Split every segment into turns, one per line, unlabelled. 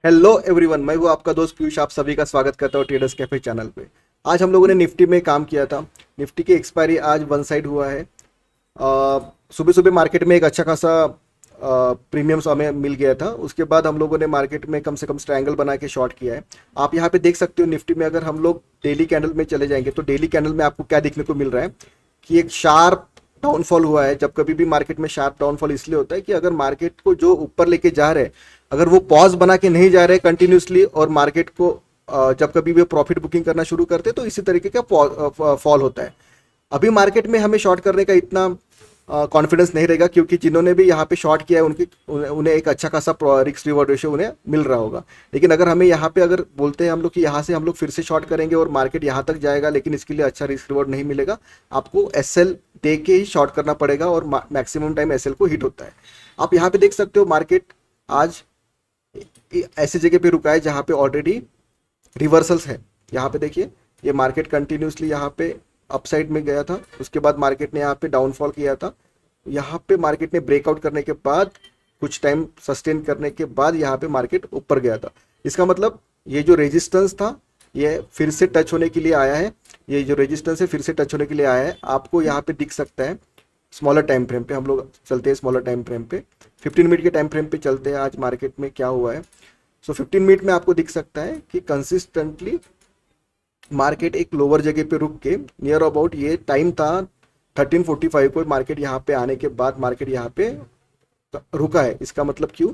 Hello everyone, मैं हूँ आपका दोस्त पीयूष। आप सभी का स्वागत करता हूँ ट्रेडर्स कैफे चैनल पे। आज हम लोगों ने निफ्टी में काम किया था। निफ्टी की एक्सपायरी आज वन साइड हुआ है। सुबह सुबह मार्केट में एक अच्छा खासा प्रीमियम्स हमें मिल गया था। उसके बाद हम लोगों ने मार्केट में कम से कम ट्रायंगल बना के शॉर्ट किया है। आप यहाँ पे देख सकते हो निफ्टी में अगर हम लोग डेली कैंडल में चले जाएंगे तो डेली कैंडल में आपको क्या देखने को मिल रहा है कि एक शार्प डाउनफॉल हुआ है। जब कभी भी मार्केट में शार्प डाउनफॉल इसलिए होता है कि अगर मार्केट को जो ऊपर लेके जा रहे हैं, अगर वो पॉज बना के नहीं जा रहे कंटिन्यूसली और मार्केट को जब कभी भी प्रॉफिट बुकिंग करना शुरू करते हैं तो इसी तरीके का फॉल होता है। अभी मार्केट में हमें शॉर्ट करने का इतना कॉन्फिडेंस नहीं रहेगा क्योंकि जिन्होंने भी यहाँ पे शॉर्ट किया है उन्हें एक अच्छा खासा रिस्क रिवॉर्ड रेशियो उन्हें मिल रहा होगा। लेकिन अगर हमें यहाँ पे अगर बोलते हैं हम लोग कि यहाँ से हम लोग फिर से शॉर्ट करेंगे और मार्केट यहाँ तक जाएगा लेकिन इसके लिए अच्छा रिस्क रिवॉर्ड नहीं मिलेगा, आपको एसएल दे के ही शॉर्ट करना पड़ेगा और मैक्सिमम टाइम एसएल को हिट होता है। आप यहाँ पे देख सकते हो मार्केट आज ऐसी जगह पे रुका है जहाँ पे ऑलरेडी रिवर्सल्स है। यहाँ पे देखिए, ये मार्केट कंटिन्यूसली यहाँ पे अपसाइड में गया था, उसके बाद मार्केट ने यहाँ पे डाउनफॉल किया था। यहाँ पे मार्केट ने ब्रेकआउट करने के बाद कुछ टाइम सस्टेन करने के बाद यहाँ पे मार्केट ऊपर गया था। इसका मतलब ये जो रेजिस्टेंस था ये फिर से टच होने के लिए आया है। ये जो रेजिस्टेंस है फिर से टच होने के लिए आया है, आपको यहाँ पे दिख सकता है। स्मॉलर टाइम फ्रेम पे हम लोग चलते हैं, स्मॉलर टाइम फ्रेम पे 15 मिनट के टाइम फ्रेम पे चलते हैं। आज मार्केट में क्या हुआ है, सो 15 मिनट में आपको दिख सकता है कि कंसिस्टेंटली मार्केट एक लोअर जगह पे रुक के नियर अबाउट ये टाइम था 13:45 को मार्केट यहाँ पे आने के बाद मार्केट यहाँ पे रुका है। इसका मतलब क्यों,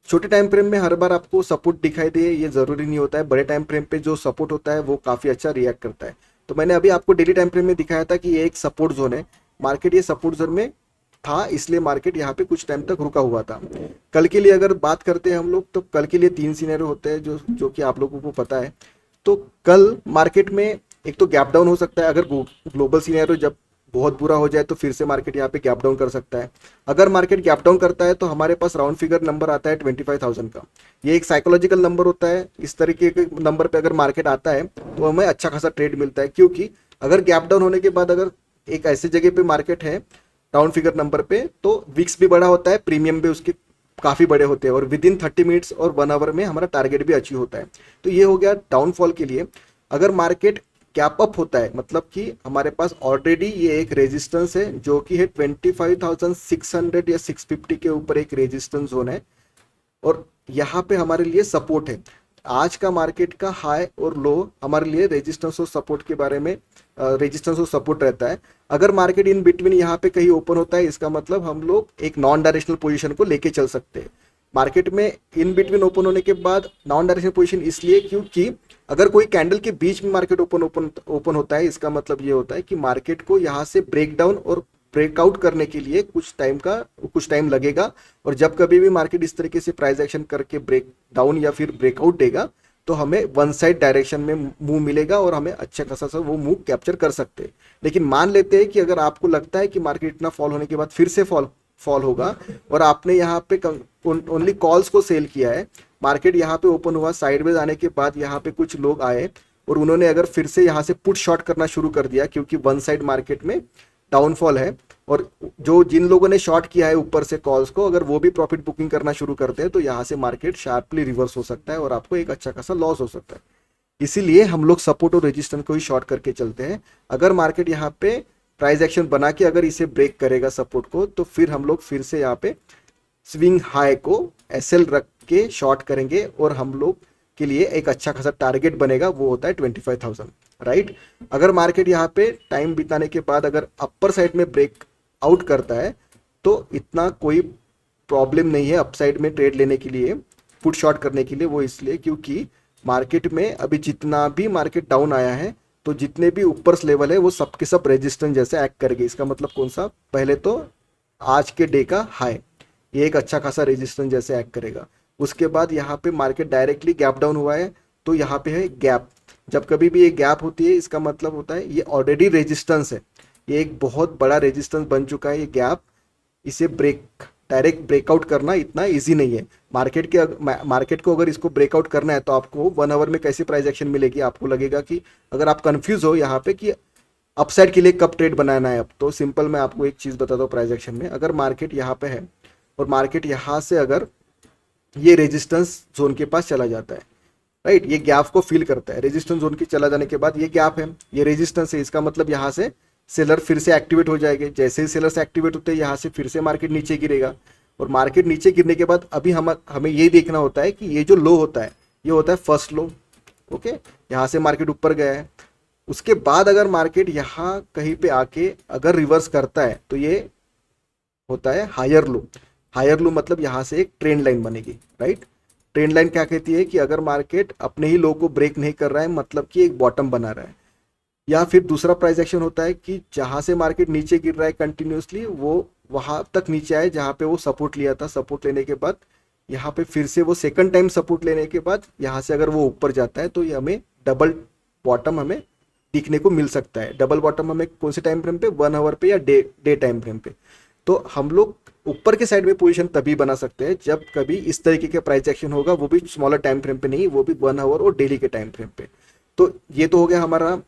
छोटे टाइम फ्रेम में हर बार आपको सपोर्ट दिखाई दे ये जरूरी नहीं होता है। बड़े टाइम फ्रेम पे जो सपोर्ट होता है वो काफी अच्छा रिएक्ट करता है। तो मैंने अभी आपको डेली टाइम फ्रेम में दिखाया था कि ये एक सपोर्ट जोन है। मार्केट ये सपोर्ट जोन में था इसलिए मार्केट यहाँ पे कुछ टाइम तक रुका हुआ था। कल के लिए अगर बात करते हैं हम लोग तो कल के लिए तीन सिनेरियो होते हैं जो जो कि आप लोगों को पता है। तो कल मार्केट में एक तो गैप डाउन हो सकता है। अगर ग्लोबल सिनेरियो जब बहुत बुरा हो जाए तो फिर से मार्केट यहाँ पे गैप डाउन कर सकता है। अगर मार्केट गैप डाउन करता है तो हमारे पास राउंड फिगर नंबर आता है 25,000 का। ये एक साइकोलॉजिकल नंबर होता है। इस तरीके के नंबर पे अगर मार्केट आता है तो हमें अच्छा खासा ट्रेड मिलता है, क्योंकि अगर गैप डाउन होने के बाद अगर एक ऐसी जगह पे मार्केट है राउंड फिगर नंबर पे तो विक्स भी बड़ा होता है, प्रीमियम भी उसके काफी बड़े होते हैं और विद इन 30 मिनट्स और 1 आवर में हमारा टारगेट भी अचीव होता है। तो ये हो गया डाउनफॉल के लिए। अगर मार्केट कैप अप होता है मतलब कि हमारे पास ऑलरेडी ये एक रेजिस्टेंस है जो कि है 25,600 या 650 के ऊपर एक रेजिस्टेंस जोन है और यहाँ पे हमारे लिए सपोर्ट है। आज का मार्केट का हाई और लो हमारे लिए रेजिस्टेंस और सपोर्ट के बारे में रेजिस्टेंस और सपोर्ट रहता है। अगर मार्केट इन बिटवीन यहाँ पे कहीं ओपन होता है इसका मतलब हम लोग एक नॉन डायरेक्शनल पोजीशन को लेके चल सकते हैं। मार्केट में इन बिटवीन ओपन होने के बाद नॉन डायरेक्शनल पोजीशन इसलिए क्योंकि अगर कोई कैंडल के बीच में मार्केट ओपन ओपन ओपन होता है इसका मतलब ये होता है कि मार्केट को यहाँ से ब्रेक डाउन और ब्रेकआउट करने के लिए कुछ टाइम लगेगा। और जब कभी भी मार्केट इस तरीके से प्राइस एक्शन करके ब्रेक डाउन या फिर ब्रेकआउट देगा तो हमें वन साइड डायरेक्शन में मूव मिलेगा और हमें अच्छा खासा सा वो मूव कैप्चर कर सकते हैं। लेकिन मान लेते हैं कि अगर आपको लगता है कि मार्केट इतना फॉल होने के बाद फिर से फॉल फॉल होगा और आपने यहाँ पे ओनली कॉल्स को सेल किया है, मार्केट यहाँ पे ओपन हुआ साइडवेज आने के बाद यहाँ पे कुछ लोग आए और उन्होंने अगर फिर से यहाँ से पुट शॉर्ट करना शुरू कर दिया क्योंकि वन साइड मार्केट में डाउनफॉल है और जो जिन लोगों ने शॉर्ट किया है ऊपर से कॉल्स को अगर वो भी प्रॉफिट बुकिंग करना शुरू करते हैं तो यहाँ से मार्केट शार्पली रिवर्स हो सकता है और आपको एक अच्छा खासा लॉस हो सकता है। इसीलिए हम लोग सपोर्ट और रेजिस्टेंस को ही शॉर्ट करके चलते हैं। अगर मार्केट यहाँ पे प्राइस एक्शन बना के अगर इसे ब्रेक करेगा सपोर्ट को तो फिर हम लोग फिर से यहाँ पे स्विंग हाई को एसएल रख के शॉर्ट करेंगे और हम लोग के लिए एक अच्छा खासा टारगेट बनेगा, वो होता है 25,000, राइट। अगर मार्केट यहाँ पे टाइम बिताने के बाद अगर अपर साइड में ब्रेक आउट करता है तो इतना कोई प्रॉब्लम नहीं है अपसाइड में ट्रेड लेने के लिए, पुट शॉर्ट करने के लिए। वो इसलिए क्योंकि मार्केट में अभी जितना भी मार्केट डाउन आया है तो जितने भी ऊपर लेवल है वो सबके सब रेजिस्टेंस जैसे एक्ट करेंगे। इसका मतलब कौन सा, पहले तो आज के डे का हाई ये एक अच्छा खासा रेजिस्टेंस जैसे एक्ट करेगा। उसके बाद यहाँ पे मार्केट डायरेक्टली गैप डाउन हुआ है तो यहाँ पे है गैप। जब कभी भी ये गैप होती है इसका मतलब होता है ये ऑलरेडी रेजिस्टेंस है, ये एक बहुत बड़ा रेजिस्टेंस बन चुका है ये गैप। इसे डायरेक्ट ब्रेकआउट करना इतना इजी नहीं है। मार्केट को अगर इसको ब्रेकआउट करना है तो आपको 1 आवर में कैसे प्राइस एक्शन मिलेगी, आपको लगेगा कि अगर आप कंफ्यूज हो यहाँ पे कि अपसाइड के लिए कब ट्रेड बनाना है, अब तो सिंपल मैं आपको एक चीज बताता हूँ। प्राइस एक्शन में अगर मार्केट यहाँ पे है और मार्केट यहाँ से अगर ये रेजिस्टेंस जोन के पास चला जाता है, राइट। ये गैप को फिल करता है। रेजिस्टेंस जोन के चला जाने के बाद ये गैप है, ये रेजिस्टेंस है, इसका मतलब यहाँ से सेलर फिर से एक्टिवेट हो जाएंगे। जैसे ही सेलर से एक्टिवेट होते हैं यहाँ से फिर से मार्केट नीचे गिरेगा, और मार्केट नीचे गिरने के बाद अभी हमें ये देखना होता है कि ये जो लो होता है ये होता है फर्स्ट लो। ओके, यहाँ से मार्केट ऊपर गया है, उसके बाद अगर मार्केट यहाँ कहीं पे आके अगर रिवर्स करता है तो ये होता है हायर लो। हायर लो मतलब यहाँ से एक ट्रेंड लाइन बनेगी, राइट। ट्रेंड लाइन क्या कहती है कि अगर मार्केट अपने ही लो को ब्रेक नहीं कर रहा है मतलब कि एक बॉटम बना रहा है। या फिर दूसरा प्राइस एक्शन होता है कि जहां से मार्केट नीचे गिर रहा है कंटिन्यूसली, वो वहां तक नीचे आए जहां पे वो सपोर्ट लिया था। सपोर्ट लेने के बाद यहाँ पे फिर से वो सेकंड टाइम सपोर्ट लेने के बाद यहाँ से अगर वो ऊपर जाता है तो ये हमें डबल बॉटम हमें दिखने को मिल सकता है। डबल बॉटम हमें कौन से टाइम फ्रेम पे, 1 आवर पे या डे टाइम फ्रेम पे। तो हम लोग ऊपर के साइड में पोजीशन तभी बना सकते हैं जब कभी इस तरीके का प्राइस एक्शन होगा, वो भी स्मॉलर टाइम फ्रेम पे नहीं, वो भी 1 आवर और डेली के टाइम फ्रेम पे। तो ये तो हो गया हमारा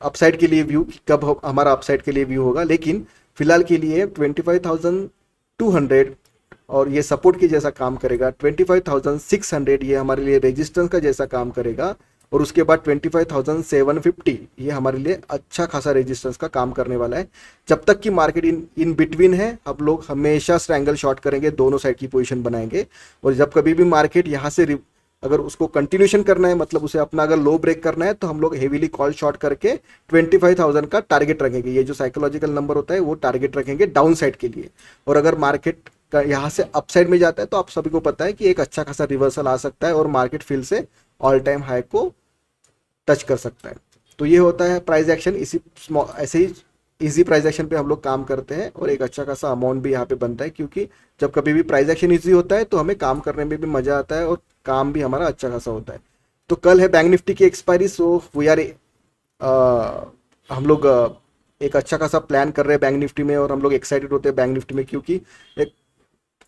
अपसाइड के लिए व्यू, कब हमारा अपसाइड के लिए व्यू होगा। लेकिन फिलहाल के लिए 25,200 और ये सपोर्ट की जैसा काम करेगा, 25,600 ये हमारे लिए रेजिस्टेंस का जैसा काम करेगा, और उसके बाद 25,750 ये हमारे लिए अच्छा खासा रेजिस्टेंस का काम करने वाला है। जब तक कि मार्केट इन बिटवीन है, हम लोग हमेशा स्ट्रैंगल शॉर्ट करेंगे, दोनों साइड की पोजीशन बनाएंगे। और जब कभी भी मार्केट यहाँ से अगर उसको कंटिन्यूशन करना है, मतलब उसे अपना अगर लो ब्रेक करना है, तो हम लोग हेवीली कॉल शॉर्ट करके 25,000 का टारगेट रखेंगे। ये जो साइकोलॉजिकल नंबर होता है वो टारगेट रखेंगे डाउन साइड के लिए। और अगर मार्केट का यहाँ से अप साइड में जाता है तो आप सभी को पता है कि एक अच्छा खासा रिवर्सल आ सकता है और मार्केट फिर से ऑल टाइम हाई को टच कर सकता है। तो ये होता है प्राइस एक्शन। ऐसे ही इजी प्राइस एक्शन पे हम लोग काम करते हैं और एक अच्छा खासा अमाउंट भी यहाँ पे बनता है, क्योंकि जब कभी भी प्राइस एक्शन इजी होता है तो हमें काम करने में भी मजा आता है और काम भी हमारा अच्छा खासा होता है। तो कल है बैंक निफ्टी की एक्सपायरी, सो वी आर हम लोग एक अच्छा खासा प्लान कर रहे हैं बैंक निफ्टी में, और हम लोग एक्साइटेड होते हैं बैंक निफ्टी में, क्योंकि एक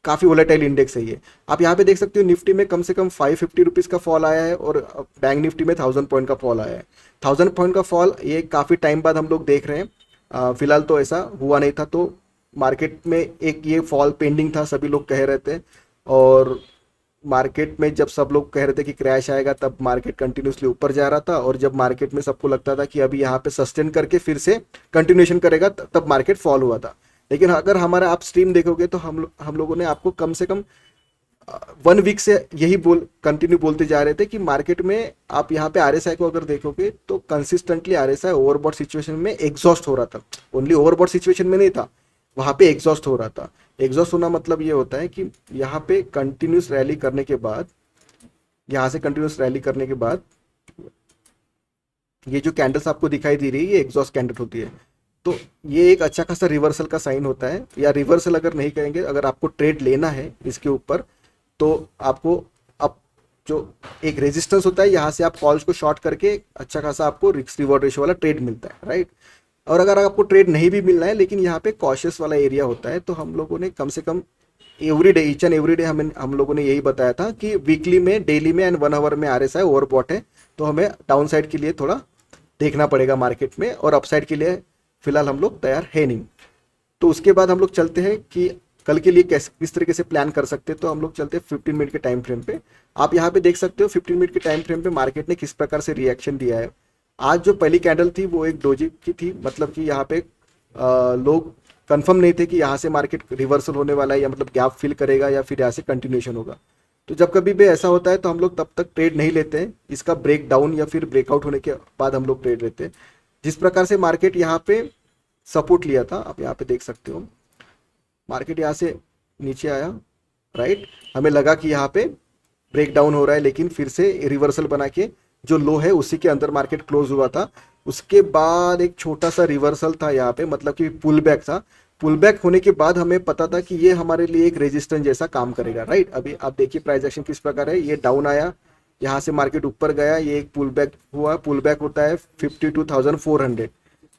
काफ़ी वोलेटाइल इंडेक्स है ये। आप यहाँ पे देख सकते हो निफ्टी में कम से कम 550 रुपीज़ का फॉल आया है, और बैंक निफ्टी में 1000 पॉइंट का फॉल आया है। 1000 पॉइंट का फॉल ये काफ़ी टाइम बाद हम लोग देख रहे हैं। फिलहाल तो ऐसा हुआ नहीं था, तो मार्केट में एक ये फॉल पेंडिंग था, सभी लोग कह रहे थे। और मार्केट में जब सब लोग कह रहे थे कि क्रैश आएगा, तब मार्केट कंटिन्यूसली ऊपर जा रहा था, और जब मार्केट में सबको लगता था कि अभी यहाँ पे सस्टेन करके फिर से कंटिन्यूएशन करेगा, तब मार्केट फॉल हुआ था। लेकिन अगर हमारा आप स्ट्रीम देखोगे तो हम लोगों ने आपको कम से कम 1 वीक से यही कंटिन्यू बोलते जा रहे थे कि मार्केट में आप यहाँ पे आरएसआई को अगर देखोगे तो कंसिस्टेंटली आरएसआई ओवरबॉट सिचुएशन में एग्जॉस्ट हो रहा था। ओनली ओवरबॉट सिचुएशन में नहीं था, वहाँ पे एग्जॉस्ट हो रहा था। एग्जॉस्ट होना मतलब ये होता है कि यहाँ पे कंटिन्यूस रैली करने के बाद, यहाँ से कंटिन्यूस रैली करने के बाद ये जो कैंडल्स आपको दिखाई दे रही है ये एग्जॉस्ट कैंडल होती है। तो ये एक अच्छा खासा रिवर्सल का साइन होता है। या रिवर्सल अगर नहीं करेंगे, अगर आपको ट्रेड लेना है इसके ऊपर, तो आपको अब जो एक रेजिस्टेंस होता है यहाँ से आप कॉल्स को शॉर्ट करके अच्छा खासा आपको रिस्क रिवॉर्ड रेशियो वाला ट्रेड मिलता है, राइट। और अगर आपको ट्रेड नहीं भी मिलना है लेकिन यहाँ पे कॉशियस वाला एरिया होता है, तो हम लोगों ने कम से come every day, each and every day हम लोगों ने यही बताया था कि वीकली में, डेली में एंड 1 आवर में आरएसआई ओवरबॉट है, तो हमें डाउन साइड के लिए थोड़ा देखना पड़ेगा मार्केट में, और अपसाइड के लिए फिलहाल हम लोग तैयार है नहीं। तो उसके बाद हम लोग चलते हैं कि कल के लिए किस तरीके से प्लान कर सकते हैं। तो हम लोग चलते हैं 15 मिनट के टाइम फ्रेम पे। आप यहाँ पे देख सकते हो 15 मिनट के टाइम फ्रेम पे मार्केट ने किस प्रकार से रिएक्शन दिया है। आज जो पहली कैंडल थी वो एक डोजी की थी, मतलब कि यहाँ पे लोग कंफर्म नहीं थे कि यहाँ से मार्केट रिवर्सल होने वाला है, या मतलब गैप फिल करेगा या फिर यहाँ से कंटिन्यूएशन होगा। तो जब कभी भी ऐसा होता है तो हम लोग तब तक ट्रेड नहीं लेते हैं, इसका ब्रेक डाउन या फिर ब्रेकआउट होने के बाद हम लोग ट्रेड लेते हैं। जिस प्रकार से मार्केट यहाँ पे सपोर्ट लिया था, आप यहाँ पे देख सकते हो, मार्केट यहाँ से नीचे आया, राइट। हमें लगा कि यहाँ पे ब्रेक डाउन हो रहा है, लेकिन फिर से रिवर्सल बना के जो लो है उसी के अंदर मार्केट क्लोज हुआ था। उसके बाद एक छोटा सा रिवर्सल था यहाँ पे, मतलब कि पुल बैक था। पुल बैक होने के बाद हमें पता था कि ये हमारे लिए एक रेजिस्टेंस जैसा काम करेगा, राइट। अभी आप देखिए प्राइस एक्शन किस प्रकार है, ये डाउन आया, यहाँ से मार्केट ऊपर गया, ये एक पुल बैक हुआ। पुल बैक होता है 52,400,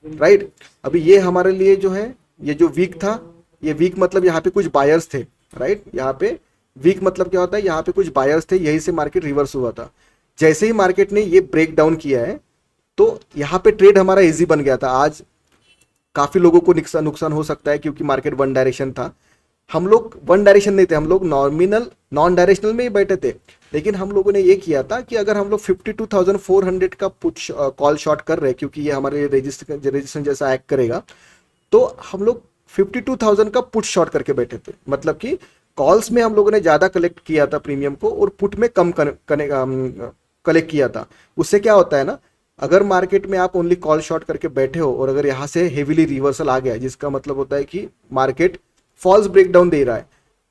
राइट। अभी ये हमारे लिए जो है, ये जो वीक था, ये वीक मतलब यहाँ पे कुछ बायर्स थे, राइट। यहाँ पे वीक मतलब क्या होता है, यहाँ पे कुछ बायर्स थे, यही से मार्केट रिवर्स हुआ था। जैसे ही मार्केट ने ये ब्रेक डाउन किया है तो यहाँ पे ट्रेड हमारा इजी बन गया था। आज काफी लोगों को नुकसान हो सकता है क्योंकि मार्केट वन डायरेक्शन था। हम लोग वन डायरेक्शन नहीं थे, हम लोग नॉमिनल नॉन डायरेक्शनल में ही बैठे थे। लेकिन हम लोगों ने ये किया था कि अगर हम लोग 52,400 का पुट कॉल शॉर्ट कर रहे हैं, क्योंकि ये हमारे रजिस्ट्रेशन जैसा एक्ट करेगा, तो हम लोग 52,000 का पुट शॉर्ट करके बैठे थे। मतलब कि कॉल्स में हम लोगों ने ज़्यादा कलेक्ट किया था प्रीमियम को, और पुट में कम कलेक्ट किया था। उससे क्या होता है ना, अगर मार्केट में आप ओनली कॉल शॉर्ट करके बैठे हो और अगर यहाँ से हेवीली रिवर्सल आ गया, जिसका मतलब होता है कि मार्केट फॉल्स ब्रेकडाउन दे रहा है,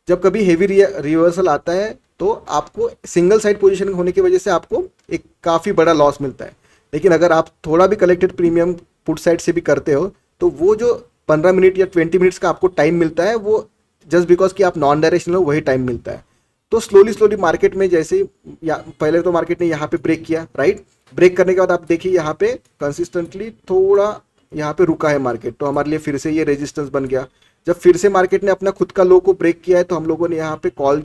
जब कभी हेवी रिवर्सल आता है तो आपको सिंगल साइड पोजीशन होने की वजह से आपको एक काफ़ी बड़ा लॉस मिलता है। लेकिन अगर आप थोड़ा भी कलेक्टेड प्रीमियम पुट साइड से भी करते हो, तो वो जो 15 मिनट या 20 मिनट्स का आपको टाइम मिलता है, वो जस्ट बिकॉज कि आप नॉन डायरेक्शनल हो वही टाइम मिलता है। तो स्लोली स्लोली मार्केट में जैसे पहले तो मार्केट ने यहाँ पे ब्रेक किया, राइट। ब्रेक करने के बाद आप देखिए यहाँ पे कंसिस्टेंटली थोड़ा यहाँ पे रुका है मार्केट, तो हमारे लिए फिर से ये रेजिस्टेंस बन गया। जब फिर से मार्केट ने अपना खुद का लो को ब्रेक किया है, तो हम लोगों ने यहाँ पे कॉल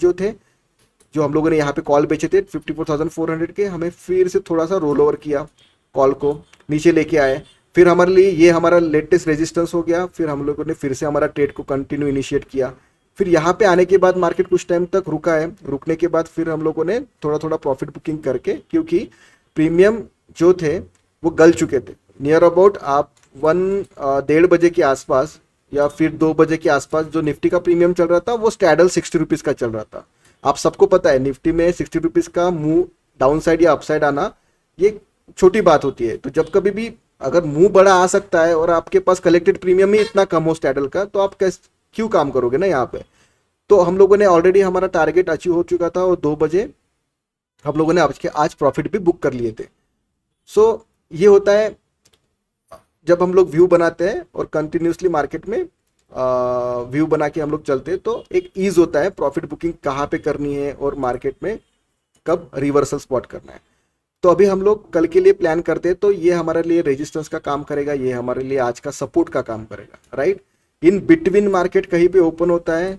जो हम लोगों ने यहाँ पे कॉल बेचे थे 54,400 के, हमें फिर से थोड़ा सा रोल ओवर किया, कॉल को नीचे लेके आए। फिर हमारे लिए ये हमारा लेटेस्ट रेजिस्टेंस हो गया। फिर हम लोगों ने फिर से हमारा ट्रेड को कंटिन्यू इनिशिएट किया। फिर यहाँ पे आने के बाद मार्केट कुछ टाइम तक रुका है, रुकने के बाद फिर हम लोगों ने थोड़ा थोड़ा प्रॉफिट बुकिंग करके, क्योंकि प्रीमियम जो थे वो गल चुके थे नियर अबाउट आप 1-1:30 बजे के आसपास या फिर 2 बजे के आसपास जो निफ्टी का प्रीमियम चल रहा था वो स्टैडल 60 रुपीज़ का चल रहा था। आप सबको पता है निफ्टी में 60 रुपीज़ का मूव डाउन साइड या अपसाइड आना ये छोटी बात होती है। तो जब कभी भी अगर मुंह बड़ा आ सकता है और आपके पास कलेक्टेड प्रीमियम ही इतना कम हो स्टैडल का, तो आप कैसे क्यों काम करोगे ना यहाँ पे। तो हम लोगों ने ऑलरेडी हमारा टारगेट अचीव हो चुका था और 2 बजे हम लोगों ने आज प्रॉफिट भी बुक कर लिए थे। सो ये होता है जब हम लोग व्यू बनाते हैं और कंटिन्यूसली मार्केट में व्यू बना के हम लोग चलते हैं, तो एक ईज होता है प्रॉफिट बुकिंग कहाँ पे करनी है और मार्केट में कब रिवर्सल स्पॉट करना है। तो अभी हम लोग कल के लिए प्लान करते हैं, तो ये हमारे लिए रेजिस्टेंस का काम करेगा, ये हमारे लिए आज का सपोर्ट का काम करेगा, राइट। इन बिटवीन मार्केट कहीं पे ओपन होता है,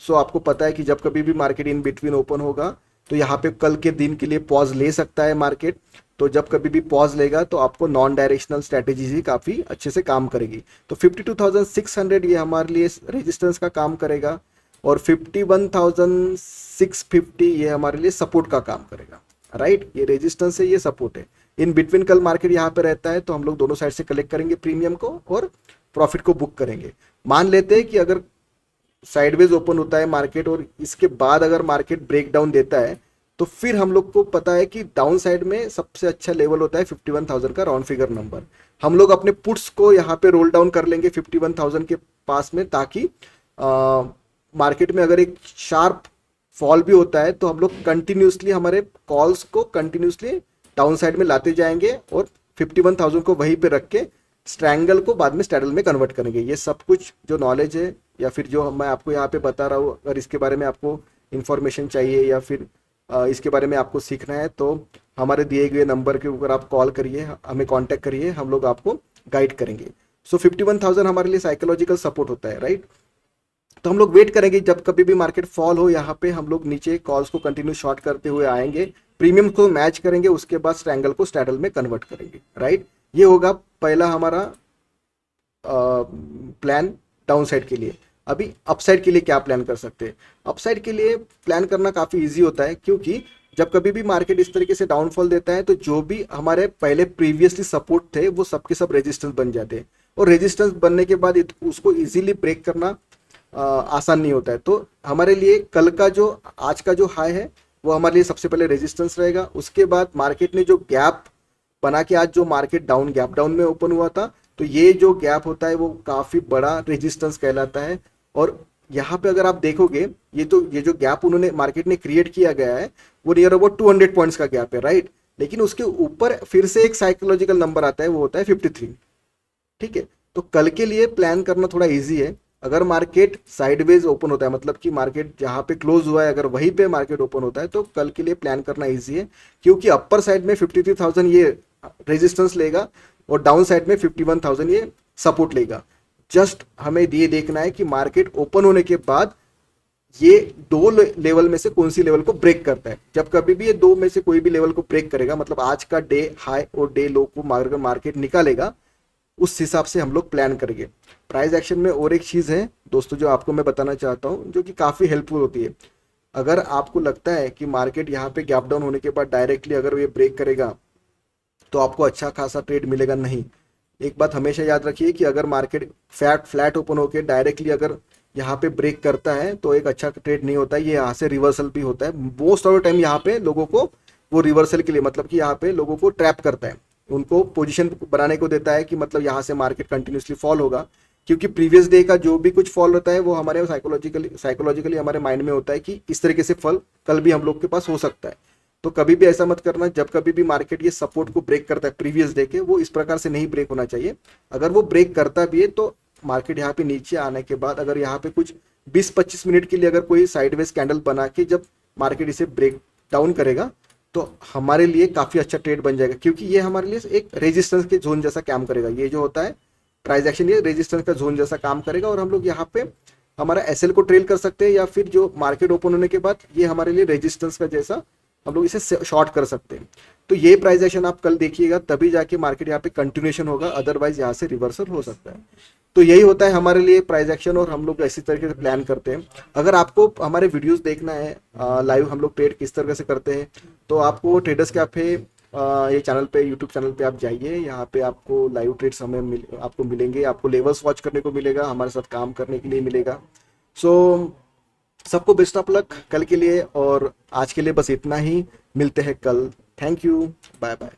सो आपको पता है कि जब कभी भी मार्केट इन बिटवीन ओपन होगा तो यहाँ पे कल के दिन के लिए पॉज ले सकता है मार्केट। तो जब कभी भी पॉज लेगा तो आपको नॉन डायरेक्शनल स्ट्रैटेजीज ही काफ़ी अच्छे से काम करेगी। तो 52,600 ये हमारे लिए रेजिस्टेंस का काम करेगा और 51,650 ये हमारे लिए सपोर्ट का काम करेगा, राइट। ये रेजिस्टेंस है, ये सपोर्ट है। इन बिटवीन कल मार्केट यहाँ पे रहता है, तो हम लोग दोनों साइड से कलेक्ट करेंगे प्रीमियम को और प्रॉफिट को बुक करेंगे। मान लेते हैं कि अगर साइडवेज ओपन होता है मार्केट और इसके बाद अगर मार्केट ब्रेक डाउन देता है, तो फिर हम लोग को पता है कि डाउन साइड में सबसे अच्छा लेवल होता है 51,000 का राउंड फिगर नंबर। हम लोग अपने पुट्स को यहाँ पे रोल डाउन कर लेंगे 51,000 के पास में, ताकि मार्केट में अगर एक शार्प फॉल भी होता है तो हम लोग कंटिन्यूसली हमारे कॉल्स को कंटिन्यूसली डाउन साइड में लाते जाएंगे और 51,000 को वहीं पे रख के स्ट्रैंगल को बाद में स्टैडल में कन्वर्ट करेंगे। ये सब कुछ जो नॉलेज है या फिर जो मैं आपको यहाँ पे बता रहा हूँ, अगर इसके बारे में आपको इन्फॉर्मेशन चाहिए या फिर इसके बारे में आपको सीखना है, तो हमारे दिए गए नंबर के ऊपर आप कॉल करिए, हमें कांटेक्ट करिए, हम लोग आपको गाइड करेंगे। सो 51,000 हमारे लिए साइकोलॉजिकल सपोर्ट होता है, राइट। तो हम लोग वेट करेंगे जब कभी भी मार्केट फॉल हो, यहाँ पे हम लोग नीचे कॉल्स को कंटिन्यू शॉर्ट करते हुए आएंगे, प्रीमियम को मैच करेंगे, उसके बाद स्ट्रैंगल को स्टैडल में कन्वर्ट करेंगे, राइट। ये होगा पहला हमारा प्लान डाउन साइड के लिए। अभी अपसाइड के लिए क्या प्लान कर सकते हैं? अपसाइड के लिए प्लान करना काफ़ी इजी होता है, क्योंकि जब कभी भी मार्केट इस तरीके से डाउनफॉल देता है तो जो भी हमारे पहले प्रीवियसली सपोर्ट थे वो सबके सब रेजिस्टेंस बन जाते हैं, और रेजिस्टेंस बनने के बाद उसको इजीली ब्रेक करना आसान नहीं होता है। तो हमारे लिए कल का जो आज का जो हाई है वो हमारे लिए सबसे पहले रेजिस्टेंस रहेगा। उसके बाद मार्केट ने जो गैप बना के आज जो मार्केट गैप डाउन में ओपन हुआ था, तो ये जो गैप होता है वो काफ़ी बड़ा रेजिस्टेंस कहलाता है। और यहाँ पे अगर आप देखोगे ये जो गैप उन्होंने मार्केट ने क्रिएट किया गया है वो नियर अबाउट 200 पॉइंट्स का गैप है, राइट। लेकिन उसके ऊपर फिर से एक साइकोलॉजिकल नंबर आता है, वो होता है 53, ठीक है। तो कल के लिए प्लान करना थोड़ा इजी है। अगर मार्केट साइडवेज ओपन होता है, मतलब कि मार्केट जहाँ पे क्लोज हुआ है अगर वहीं पे मार्केट ओपन होता है, तो कल के लिए प्लान करना इजी है, क्योंकि अपर साइड में 53,000 ये रेजिस्टेंस लेगा और डाउन साइड में 51,000 ये सपोर्ट लेगा। जस्ट हमें ये देखना है कि मार्केट ओपन होने के बाद ये दो लेवल में से कौन सी लेवल को ब्रेक करता है। जब कभी भी ये दो में से कोई भी लेवल को ब्रेक करेगा, मतलब आज का डे हाई और डे लो को मार्केट निकालेगा, उस हिसाब से हम लोग प्लान करेंगे। प्राइस एक्शन में और एक चीज़ है दोस्तों जो आपको मैं बताना चाहता हूँ, जो कि काफ़ी हेल्पफुल होती है। अगर आपको लगता है कि मार्केट यहाँ पे गैप डाउन होने के बाद डायरेक्टली अगर ये ब्रेक करेगा तो आपको अच्छा खासा ट्रेड मिलेगा, नहीं। एक बात हमेशा याद रखिए कि अगर मार्केट फ्लैट ओपन होकर डायरेक्टली अगर यहाँ पे ब्रेक करता है तो एक अच्छा ट्रेड नहीं होता है, ये यहाँ से रिवर्सल भी होता है। मोस्ट ऑफ द टाइम यहाँ पे लोगों को वो रिवर्सल के लिए, मतलब कि यहाँ पे लोगों को ट्रैप करता है, उनको पोजीशन बनाने को देता है कि मतलब यहाँ से मार्केट कंटिन्यूसली फॉल होगा, क्योंकि प्रीवियस डे का जो भी कुछ फॉल रहता है वो हमारे साइकोलॉजिकली हमारे माइंड में होता है कि इस तरीके से फॉल कल भी हम लोग के पास हो सकता है। तो कभी भी ऐसा मत करना, जब कभी भी मार्केट ये सपोर्ट को ब्रेक करता है प्रीवियस डे के, वो इस प्रकार से नहीं ब्रेक होना चाहिए। अगर वो ब्रेक करता भी है तो मार्केट यहाँ पे नीचे आने के बाद अगर यहाँ पे कुछ 20-25 मिनट के लिए अगर कोई साइडवेज कैंडल बना के जब मार्केट इसे ब्रेक डाउन करेगा तो हमारे लिए काफ़ी अच्छा ट्रेड बन जाएगा, क्योंकि ये हमारे लिए एक रेजिस्टेंस के जोन जैसा काम करेगा। ये जो होता है प्राइस एक्शन, ये रेजिस्टेंस का जोन जैसा काम करेगा और हम लोग यहाँ पे हमारा एसएल को ट्रेल कर सकते हैं, या फिर जो मार्केट ओपन होने के बाद ये हमारे लिए रेजिस्टेंस का जैसा हम लोग इसे शॉर्ट कर सकते हैं। तो ये प्राइस एक्शन आप कल देखिएगा, तभी जाके मार्केट यहाँ पे कंटिन्यूएशन होगा, अदरवाइज यहाँ से रिवर्सल हो सकता है। तो यही होता है हमारे लिए प्राइस एक्शन, और हम लोग इसी तरीके से प्लान करते हैं। अगर आपको हमारे वीडियोस देखना है लाइव हम लोग ट्रेड किस तरह से करते हैं, तो आपको ट्रेडर्स कैफे ये चैनल पे, यूट्यूब चैनल पे आप जाइए, यहाँ पे आपको लाइव ट्रेड्स आपको मिलेंगे, आपको लेवल्स वॉच करने को मिलेगा, हमारे साथ काम करने के लिए मिलेगा। सो सबको बेस्ट ऑफ लक कल के लिए, और आज के लिए बस इतना ही। मिलते हैं कल। Thank you, bye bye.